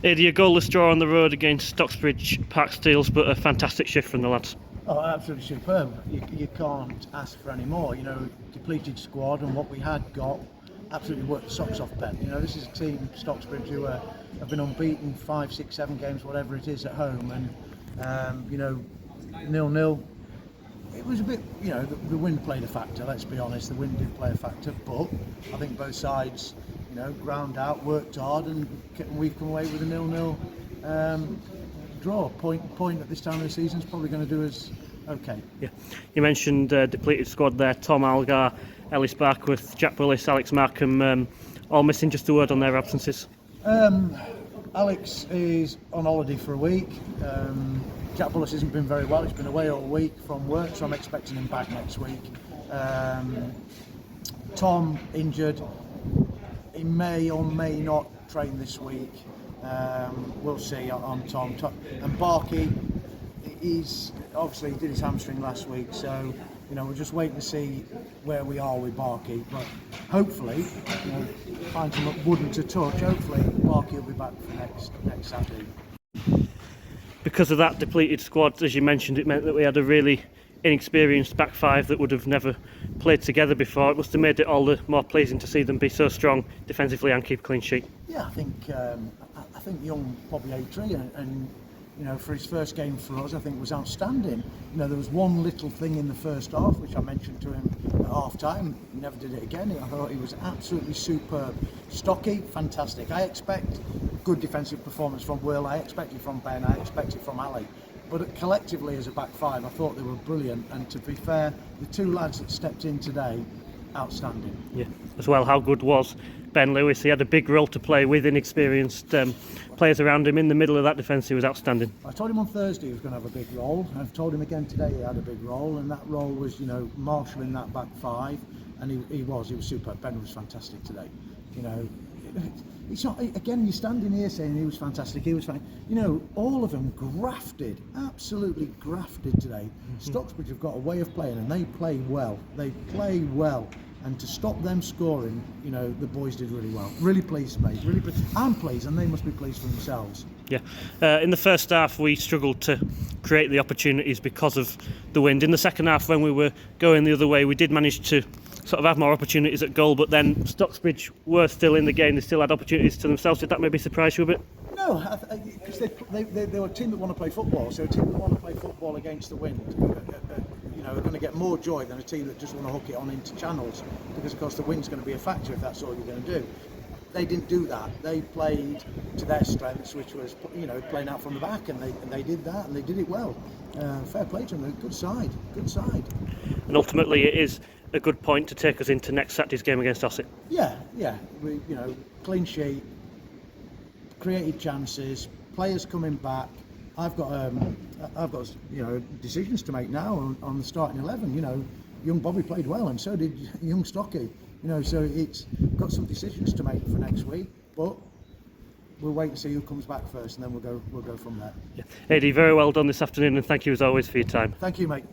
Eddie, a goalless draw on the road against Stocksbridge Park Steels, but a fantastic shift from the lads. Oh, absolutely superb. You can't ask for any more. You know, depleted squad, and what we had got absolutely worked the socks off Ben. You know, this is a team, Stocksbridge, who have been unbeaten 5, 6, 7 games, whatever it is, at home, and you know, 0-0. It was a bit, you know, the wind played a factor. Let's be honest, the wind did play a factor, but I think both sides, you know, ground out, worked hard, and we've come away with a 0-0 draw. Point at this time of the season is probably going to do us okay. Yeah, you mentioned depleted squad there. Tom Algar, Ellis Barkworth, Jack Willis, Alex Markham, all missing. Just a word on their absences. Alex is on holiday for a week. Jack Bullis hasn't been very well. He's been away all week from work, so I'm expecting him back next week. Tom injured. He may or may not train this week. We'll see on Tom. And Barkey, he's obviously he did his hamstring last week, so you know we're just waiting to see where we are with Barkey. But hopefully, you know, find some wooden to touch. Hopefully, Barkey will be back for next Saturday. Because of that depleted squad, as you mentioned, it meant that we had a really inexperienced back five that would have never played together before. It must have made it all the more pleasing to see them be so strong defensively and keep a clean sheet. Yeah, I think young Bobby Adrian, and you know, for his first game for us, I think was outstanding. You know, there was one little thing in the first half which I mentioned to him at half time. He never did it again. I thought he was absolutely superb. Stocky, fantastic. I expect good defensive performance from Will. I expect it from Ben. I expect it from Ali. But collectively as a back five, I thought they were brilliant. And to be fair, the two lads that stepped in today, outstanding. Yeah, as well, how good was Ben Lewis? He had a big role to play with inexperienced players around him in the middle of that defence. He was outstanding. I told him on Thursday he was going to have a big role. I've told him again today he had a big role, and that role was, you know, marshalling that back five, and he was super. Ben was fantastic today. You know, it's not, again, you're standing here saying he was fantastic, you know, all of them grafted, absolutely grafted today. Stocksbridge have got a way of playing, and they play well, and to stop them scoring, you know, the boys did really well. Really pleased, mate, really pleased. I'm pleased, and they must be pleased for themselves. Yeah, in the first half we struggled to create the opportunities because of the wind. In the second half, when we were going the other way, we did manage to sort of have more opportunities at goal, but then Stocksbridge were still in the game. They still had opportunities to themselves. Did that maybe surprise you a bit? No, because they were a team that want to play football, so a team that want to play football against the wind, you know, are going to get more joy than a team that just want to hook it on into channels, because of course the wind's going to be a factor if that's all you're going to do. They didn't do that. They played to their strengths, which was, you know, playing out from the back, and they did that, and they did it well. Fair play to them. Good side. And ultimately, it is a good point to take us into next Saturday's game against Ossett. Yeah. We, you know, clean sheet, created chances, players coming back. I've got you know, decisions to make now on the starting 11. You know, young Bobby played well, and so did young Stocky. You know, so it's got some decisions to make for next week, but we'll wait and see who comes back first, and then we'll go from there. Yeah. Eddie, very well done this afternoon, and thank you as always for your time. Thank you, mate.